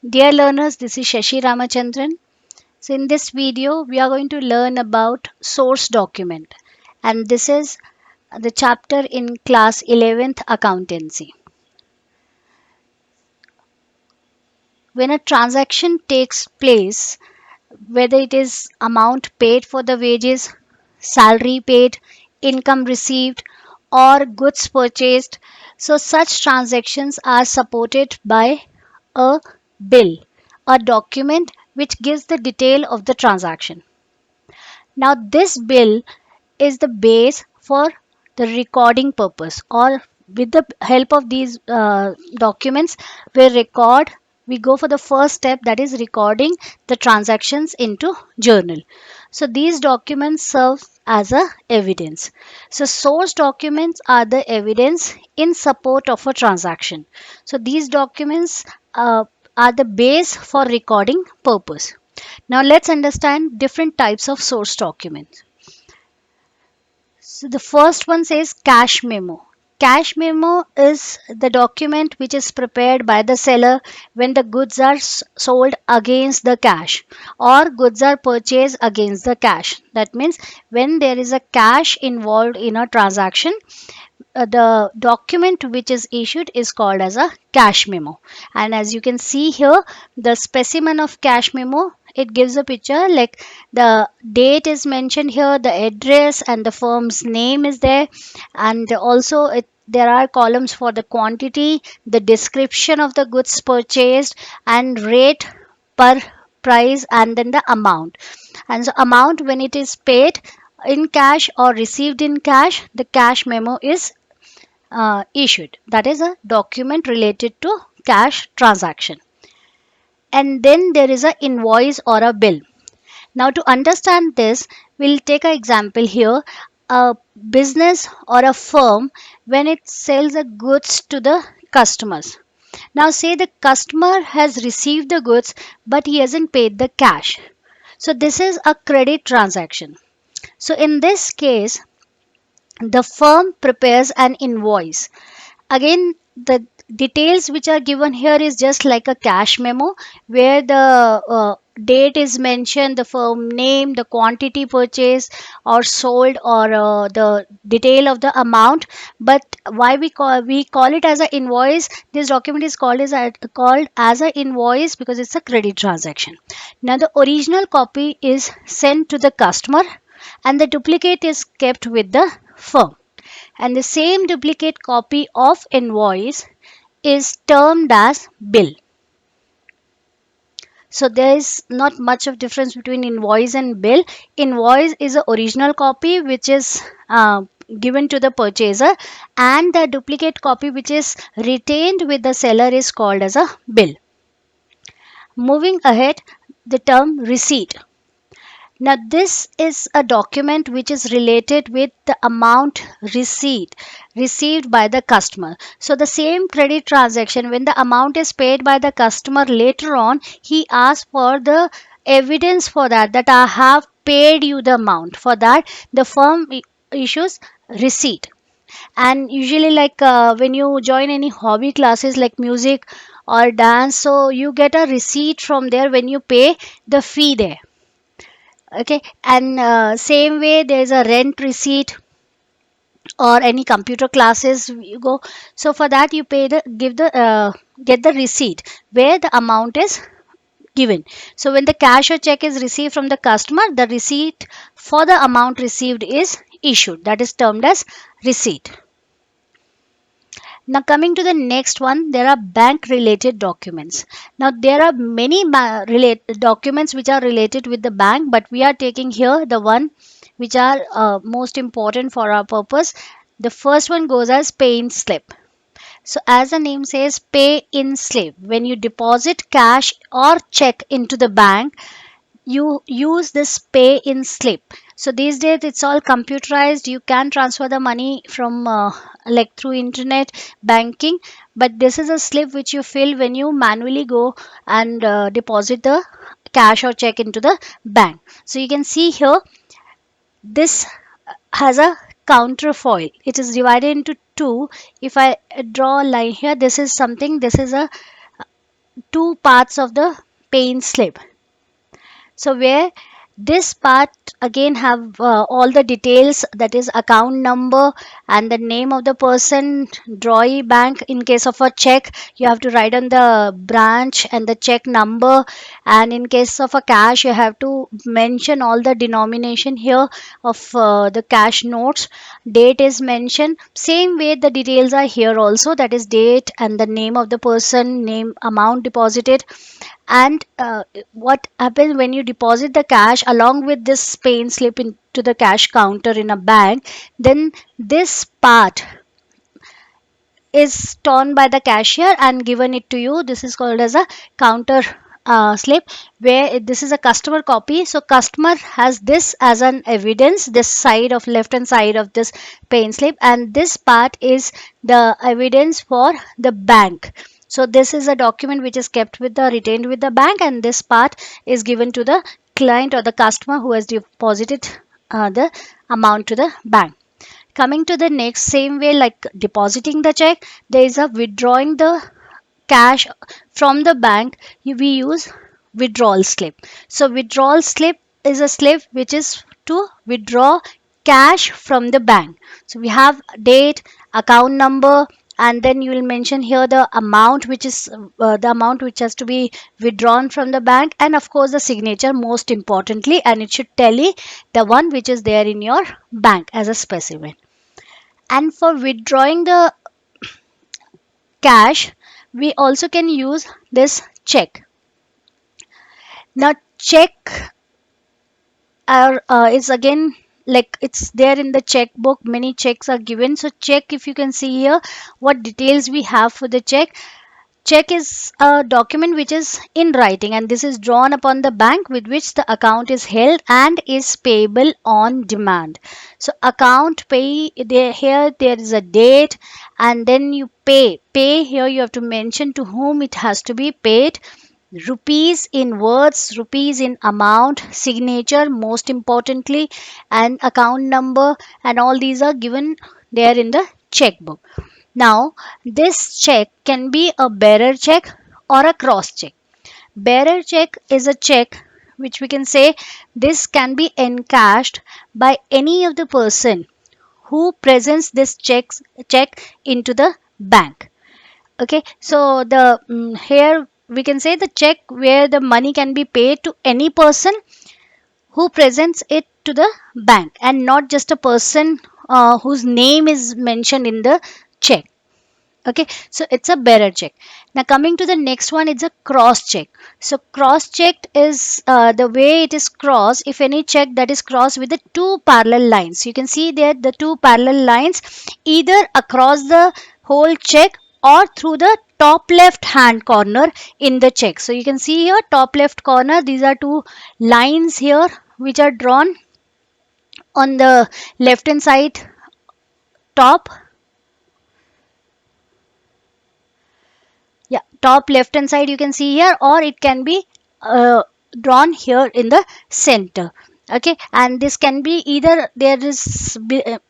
Dear learners, this is Shashi Ramachandran. So, in this video, we are going to learn about source document, and this is the chapter in class 11th accountancy. When a transaction takes place, whether it is amount paid for the wages, salary paid, income received, or goods purchased, so such transactions are supported by a bill, a document which gives the detail of the transaction. Now, this bill is the base for the recording purpose, or with the help of these documents, we go for the first step, that is recording the transactions into journal. So these documents serve as a evidence. So source documents are the evidence in support of a transaction. So these documents are the base for recording purpose. Now let's understand different types of source documents. So the first one says cash memo. Cash memo is the document which is prepared by the seller when the goods are sold against the cash, or goods are purchased against the cash. That means when there is a cash involved in a transaction, the document which is issued is called as a cash memo. And as you can see here, the specimen of cash memo, it gives a picture like the date is mentioned here, the address and the firm's name is there, and also there are columns for the quantity, the description of the goods purchased, and rate per price, and then the amount. And so amount, when it is paid in cash or received in cash, the cash memo is issued. That is a document related to cash transaction. And then there is a invoice or a bill. Now to understand this, we'll take an example here. A business or a firm, when it sells the goods to the customers. Now say the customer has received the goods but he hasn't paid the cash. So this is a credit transaction. So in this case, the firm prepares an invoice. Again, the details which are given here is just like a cash memo, where the date is mentioned, the firm name, the quantity purchased or sold, or the detail of the amount. But why we call it as an invoice, this document is called as an invoice because it's a credit transaction. Now the original copy is sent to the customer and the duplicate is kept with the firm, and the same duplicate copy of invoice is termed as bill. So there is not much of difference between invoice and bill. Invoice is the original copy which is given to the purchaser, and the duplicate copy which is retained with the seller is called as a bill. Moving ahead, the term receipt. Now, this is a document which is related with the amount received by the customer. So, the same credit transaction, when the amount is paid by the customer later on, he asks for the evidence for that I have paid you the amount. For that, the firm issues receipt. And usually, like when you join any hobby classes like music or dance, so you get a receipt from there when you pay the fee there. Okay, and same way there is a rent receipt, or any computer classes you go, so for that you pay the give the get the receipt where the amount is given. So when the cash or check is received from the customer, the receipt for the amount received is issued, that is termed as receipt. Now, coming to the next one, there are bank related documents. Now, there are many documents which are related with the bank, but we are taking here the one which are most important for our purpose. The first one goes as pay in slip. So, as the name says, pay in slip. When you deposit cash or check into the bank, you use this pay in slip. So these days it's all computerized, you can transfer the money from like through internet banking, but this is a slip which you fill when you manually go and deposit the cash or check into the bank. So you can see here, this has a counterfoil, it is divided into two. If I draw a line here, this is something, this is a two parts of the paying slip. So where this part again have all the details, that is account number and the name of the person, drawee bank. In case of a check, you have to write on the branch and the check number, and in case of a cash, you have to mention all the denomination here of the cash notes. Date is mentioned. Same way the details are here also, that is date and the name of the person, name, amount deposited. And what happens when you deposit the cash along with this pay slip into the cash counter in a bank, then this part is torn by the cashier and given it to you. This is called as a counter slip, where this is a customer copy. So customer has this as an evidence, this side of left hand side of this pay slip, and this part is the evidence for the bank. So this is a document which is kept with the retained with the bank, and this part is given to the client or the customer who has deposited the amount to the bank. Coming to the next, same way like depositing the check, there is a withdrawing the cash from the bank. We use withdrawal slip. So withdrawal slip is a slip which is to withdraw cash from the bank. So we have date, account number, and then you will mention here the amount which is the amount which has to be withdrawn from the bank, and of course the signature most importantly, and it should tally the one which is there in your bank as a specimen. And for withdrawing the cash, we also can use this check. Now check is again like it's there in the checkbook, many checks are given. So check, if you can see here what details we have for the check. Check is a document which is in writing, and this is drawn upon the bank with which the account is held and is payable on demand. So account pay, there here there is a date, and then you pay here you have to mention to whom it has to be paid. Rupees in words, rupees in amount, signature most importantly, and account number, and all these are given there in the checkbook. Now, this check can be a bearer check or a cross check. Bearer check is a check which we can say this can be encashed by any of the person who presents this check into the bank. Okay, so the here we can say the check where the money can be paid to any person who presents it to the bank, and not just a person whose name is mentioned in the check. Okay, so it's a bearer check. Now coming to the next one, it's a cross check. So cross check is the way it is crossed, if any check that is crossed with the two parallel lines. You can see there the two parallel lines either across the whole check or through the top left hand corner in the check. So you can see here top left corner, these are two lines here which are drawn on the left hand side top. Yeah, top left hand side you can see here, or it can be drawn here in the center. Okay, and this can be either there is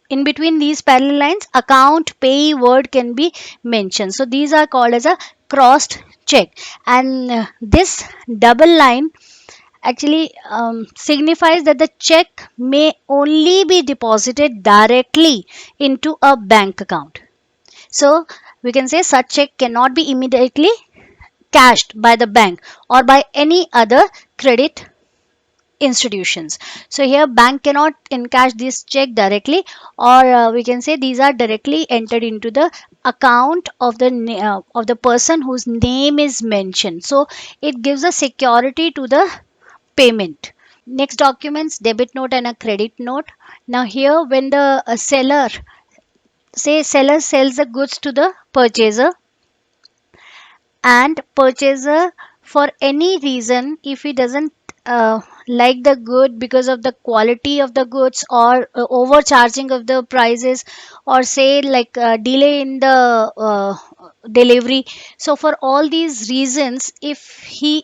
in between these parallel lines account pay word can be mentioned. So these are called as a crossed check, and this double line actually signifies that the check may only be deposited directly into a bank account. So we can say such check cannot be immediately cashed by the bank or by any other credit institutions. So here bank cannot encash this check directly, or we can say these are directly entered into the account of the person whose name is mentioned. So it gives a security to the payment. Next documents, debit note and a credit note. Now here when the seller sells the goods to the purchaser, and purchaser for any reason, if he doesn't like the good because of the quality of the goods, or overcharging of the prices, or say like delay in the delivery, so for all these reasons if he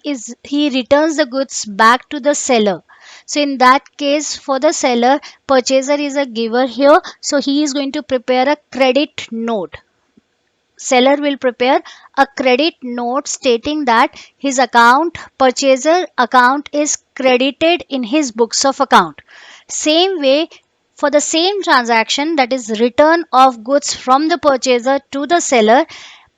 returns the goods back to the seller, so in that case for the seller, purchaser is a giver here, so he is going to prepare a credit note. seller will prepare a credit note stating that his account, purchaser account, is credited in his books of account. Same way, for the same transaction, that is return of goods from the purchaser to the seller,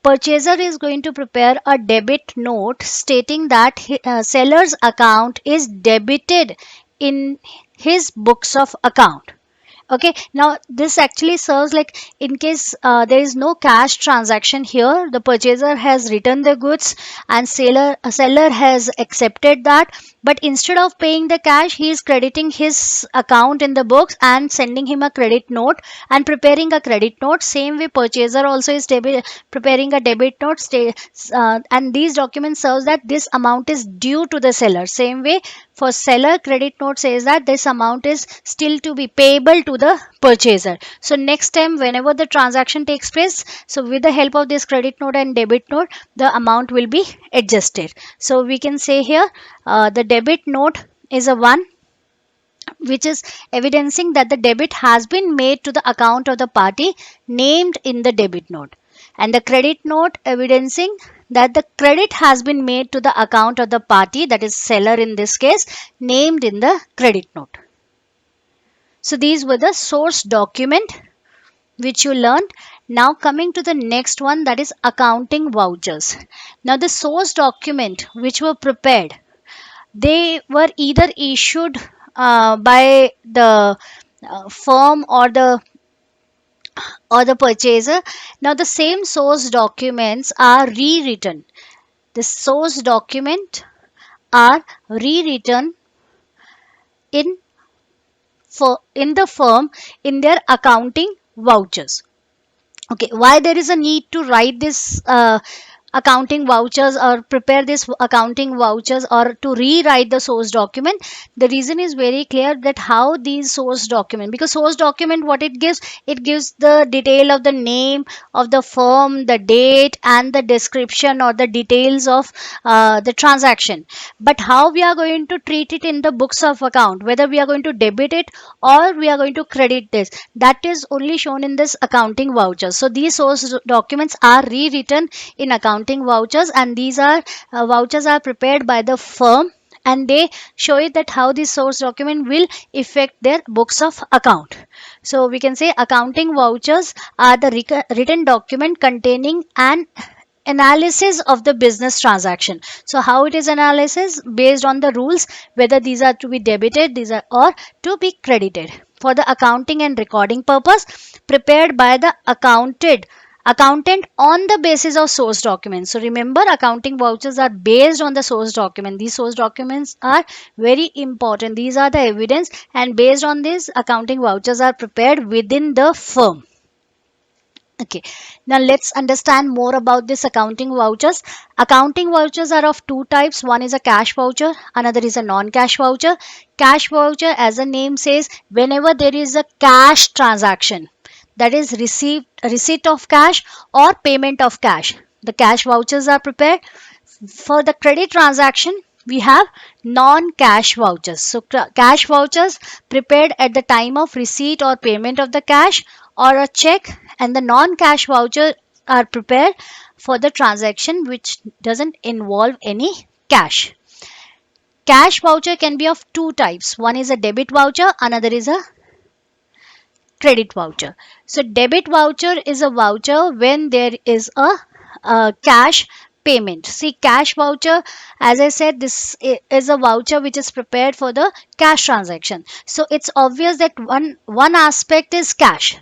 purchaser is going to prepare a debit note stating that seller's account is debited in his books of account. Okay, now this actually serves like in case there is no cash transaction here, the purchaser has returned the goods and seller has accepted that, but instead of paying the cash, he is crediting his account in the books and sending him a credit note and preparing a credit note. Same way, purchaser also is preparing a debit note, and these documents serves that this amount is due to the seller. Same way, for seller, credit note says that this amount is still to be payable to the purchaser. So next time whenever the transaction takes place, so with the help of this credit note and debit note, the amount will be adjusted. So we can say here the debit note is a one which is evidencing that the debit has been made to the account of the party named in the debit note, and the credit note evidencing that the credit has been made to the account of the party, that is seller in this case, named in the credit note. So these were the source document which you learned. Now coming to the next one, that is accounting vouchers. Now the source document which were prepared, they were either issued by the firm or the purchaser. Now the same source documents are rewritten. The source document are rewritten in in the firm in their accounting vouchers. Okay, why there is a need to write this accounting vouchers or prepare this accounting vouchers or to rewrite the source document? The reason is very clear, that how these source document, because source document what it gives, it gives the detail of the name of the firm, the date and the description or the details of the transaction. But how we are going to treat it in the books of account, whether we are going to debit it or we are going to credit this, that is only shown in this accounting vouchers. So these source documents are rewritten in accounting vouchers, and these are vouchers are prepared by the firm, and they show it that how this source document will affect their books of account. So we can say accounting vouchers are the written document containing an analysis of the business transaction. So how it is analysis? Based on the rules, whether these are to be debited, these are or to be credited for the accounting and recording purpose, prepared by the accountant on the basis of source documents. So remember, accounting vouchers are based on the source document. These source documents are very important. These are the evidence, and based on this, accounting vouchers are prepared within the firm. Okay, now let's understand more about this accounting vouchers. Accounting vouchers are of two types. One is a cash voucher, another is a non-cash voucher. Cash voucher, as the name says, whenever there is a cash transaction, that is receipt of cash or payment of cash, the cash vouchers are prepared. For the credit transaction, we have non-cash vouchers. So cash vouchers prepared at the time of receipt or payment of the cash or a check, and the non-cash voucher are prepared for the transaction which doesn't involve any cash. Cash voucher can be of two types. One is a debit voucher, another is a credit voucher. So debit voucher is a voucher when there is a cash payment. See, cash voucher, as I said, this is a voucher which is prepared for the cash transaction. So it's obvious that one aspect is cash.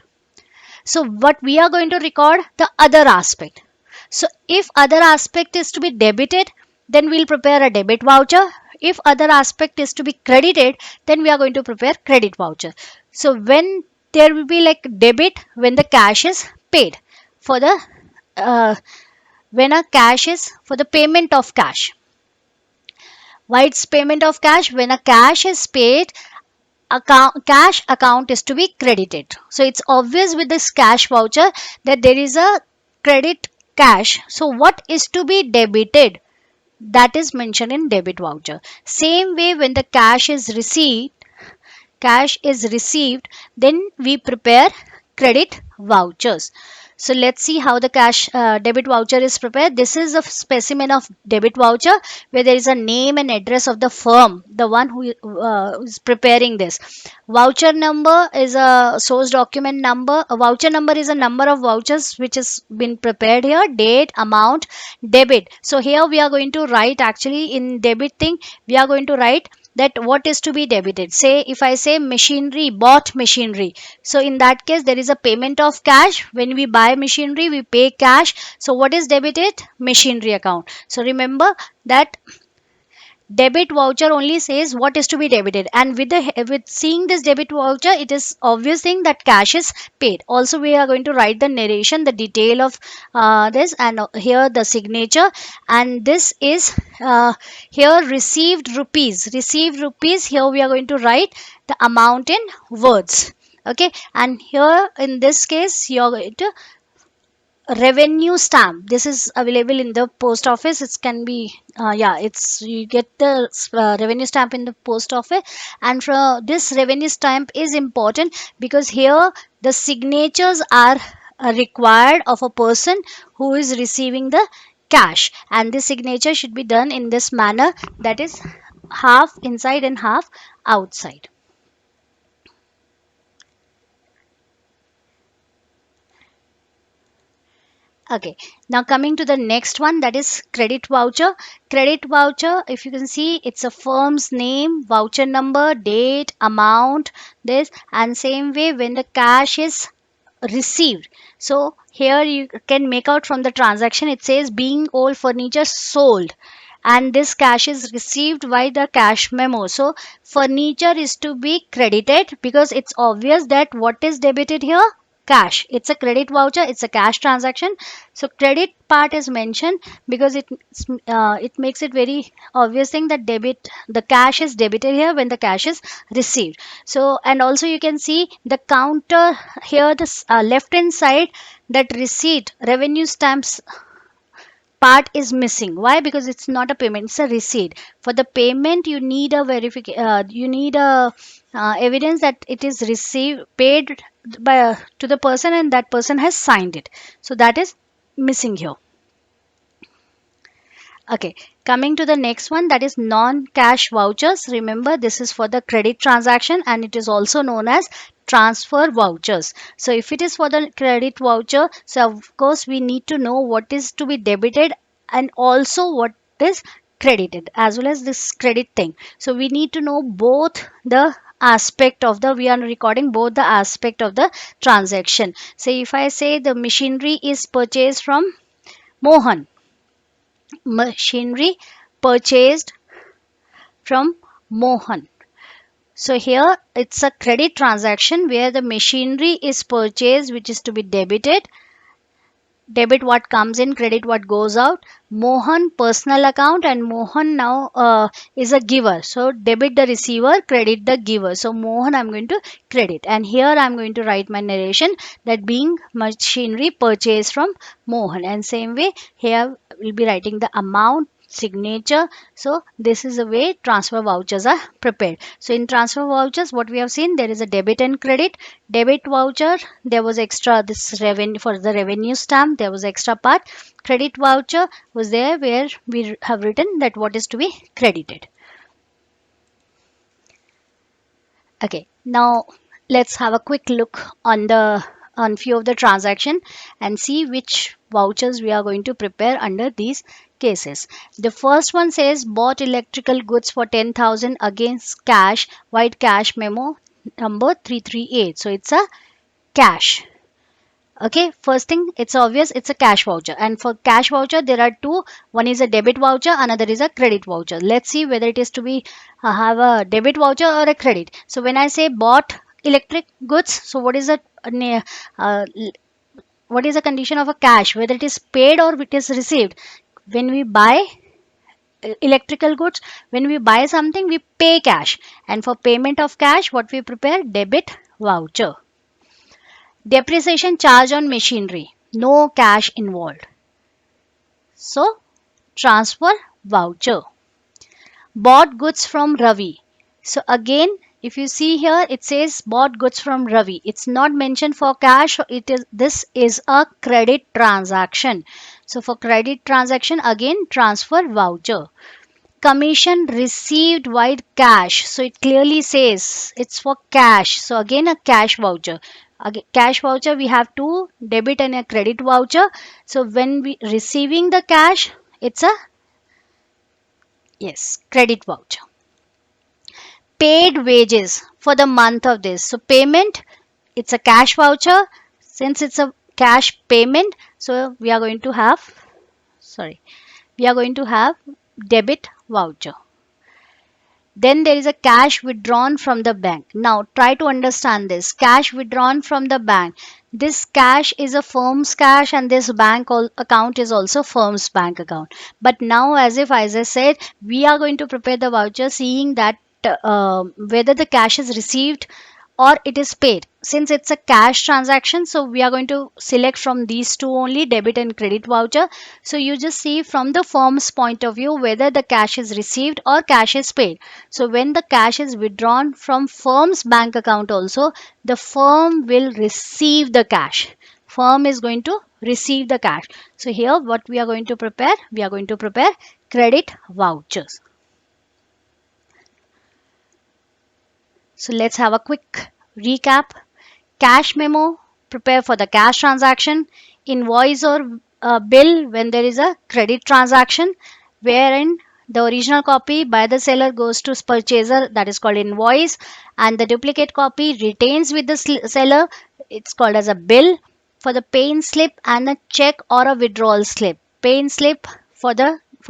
So what we are going to record, the other aspect. So if other aspect is to be debited, then we'll prepare a debit voucher. If other aspect is to be credited, then we are going to prepare credit voucher. So when there will be like debit, when the cash is paid for the when a cash is for the payment of cash. Why it's payment of cash? When a cash is paid, cash account is to be credited. So it's obvious with this cash voucher that there is a credit cash. So what is to be debited? That is mentioned in debit voucher. Same way, when the cash is received, then we prepare credit vouchers. So let's see how the cash debit voucher is prepared. This is a specimen of debit voucher where there is a name and address of the firm, the one who is preparing this. Voucher number is a source document number. A voucher number is a number of vouchers which has been prepared here. Date, amount, debit. So here we are going to write, actually in debit thing we are going to write that what is to be debited. Say if I say machinery, bought machinery, so in that case there is a payment of cash. When we buy machinery we pay cash, so what is debited? Machinery account. So remember that debit voucher only says what is to be debited, and with seeing this debit voucher it is obvious thing that cash is paid. Also we are going to write the narration, the detail of this, and here the signature, and this is here received rupees. Here we are going to write the amount in words. Okay, and here in this case you are going to revenue stamp. This is available in the post office. It can be yeah, it's you get the revenue stamp in the post office. And for this revenue stamp is important because here the signatures are required of a person who is receiving the cash, and this signature should be done in this manner, that is half inside and half outside. Okay, now coming to the next one, that is credit voucher. Credit voucher, if you can see, it's a firm's name, voucher number, date, amount, this, and same way when the cash is received. So here you can make out from the transaction, it says being old furniture sold, and this cash is received by the cash memo. So furniture is to be credited because it's obvious that what is debited here, cash. It's a credit voucher, it's a cash transaction, so credit part is mentioned because it makes it very obvious thing that debit, the cash is debited here when the cash is received. So and also you can see the counter here, this left hand side, that receipt revenue stamps part is missing. Why? Because it's not a payment, it's a receipt. For the payment you need a verification, you need a evidence that it is received, paid by to the person and that person has signed it, so that is missing here. Okay, coming to the next one, that is non-cash vouchers. Remember, this is for the credit transaction and it is also known as transfer vouchers. So if it is for the credit voucher, so of course we need to know what is to be debited and also what is credited, as well as this credit thing. So we need to know both the aspect of the, we are recording both the aspect of the transaction. Say if I say the machinery is purchased from Mohan, machinery purchased from Mohan. So here it's a credit transaction where the machinery is purchased, which is to be debited. Debit what comes in, credit what goes out. Mohan personal account, and Mohan now is a giver. So debit the receiver, credit the giver. So Mohan I'm going to credit, and here I'm going to write my narration that being machinery purchased from Mohan, and same way here we'll be writing the amount, signature. So this is the way transfer vouchers are prepared. So in transfer vouchers what we have seen, there is a debit and credit. Debit voucher, there was extra this revenue for the revenue stamp, there was extra part. Credit voucher was there where we have written that what is to be credited. Okay, now let's have a quick look on the on few of the transaction and see which vouchers we are going to prepare under these cases. The first one says bought electrical goods for 10,000 against cash, white cash memo number 338. So it's a cash. Okay, first thing, it's obvious it's a cash voucher, and for cash voucher there are two. One is a debit voucher, another is a credit voucher. Let's see whether it is to be have a debit voucher or a credit. So when I say bought electric goods, so what is uh, what is the condition of a cash, whether it is paid or it is received? When we buy electrical goods, when we buy something we pay cash, and for payment of cash what we prepare, debit voucher. Depreciation charge on machinery, no cash involved. So, transfer voucher. Bought goods from Ravi. So, again, if you see here, it says bought goods from Ravi. It's not mentioned for cash. This is a credit transaction. So for credit transaction, again transfer voucher. Commission received with cash. So it clearly says it's for cash. So again a cash voucher. Again, cash voucher, we have two, debit and a credit voucher. So when we receiving the cash, it's a, yes, credit voucher. Paid wages for the month of this. So payment, it's a cash voucher. Since it's a cash payment, so we are going to have, sorry, we are going to have debit voucher. Then there is a cash withdrawn from the bank. Now try to understand this. Cash withdrawn from the bank. This cash is a firm's cash and this account is also firm's bank account. But now, as I said, we are going to prepare the voucher seeing that whether the cash is received or it is paid. Since it's a cash transaction, so we are going to select from these two only, debit and credit voucher. So you just see from the firm's point of view whether the cash is received or cash is paid. So when the cash is withdrawn from firm's bank account also, the firm will receive the cash. Firm is going to receive the cash. So here what we are going to prepare, we are going to prepare credit vouchers. So let's have a quick recap. Cash memo, prepare for the cash transaction. Invoice or bill when there is a credit transaction, wherein the original copy by the seller goes to purchaser, that is called invoice, and the duplicate copy retains with the seller, it's called as a bill. For the pay slip and a check or a withdrawal slip. Pay slip for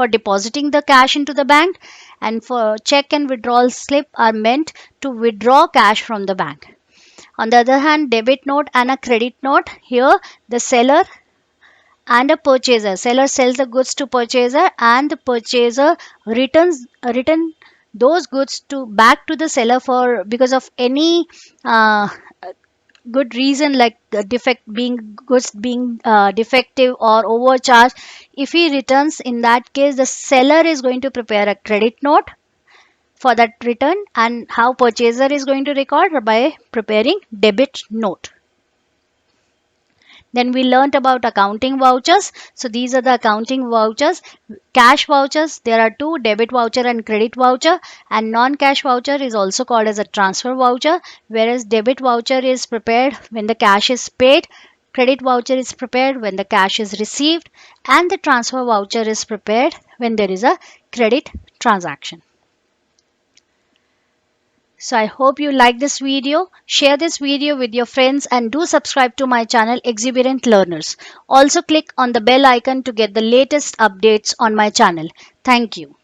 depositing the cash into the bank, and for check and withdrawal slip are meant to withdraw cash from the bank. On the other hand, debit note and a credit note, here the seller and a purchaser. Seller sells the goods to purchaser and the purchaser return those goods to back to the seller for because of any good reason, like goods being defective or overcharged. If he returns, in that case the seller is going to prepare a credit note for that return, and how purchaser is going to record by preparing debit note. Then we learnt about accounting vouchers. So these are the accounting vouchers. Cash vouchers, there are two, debit voucher and credit voucher, and non-cash voucher is also called as a transfer voucher, whereas debit voucher is prepared when the cash is paid, credit voucher is prepared when the cash is received, and the transfer voucher is prepared when there is a credit transaction. So I hope you like this video. Share this video with your friends and do subscribe to my channel Exuberant Learners. Also click on the bell icon to get the latest updates on my channel. Thank you.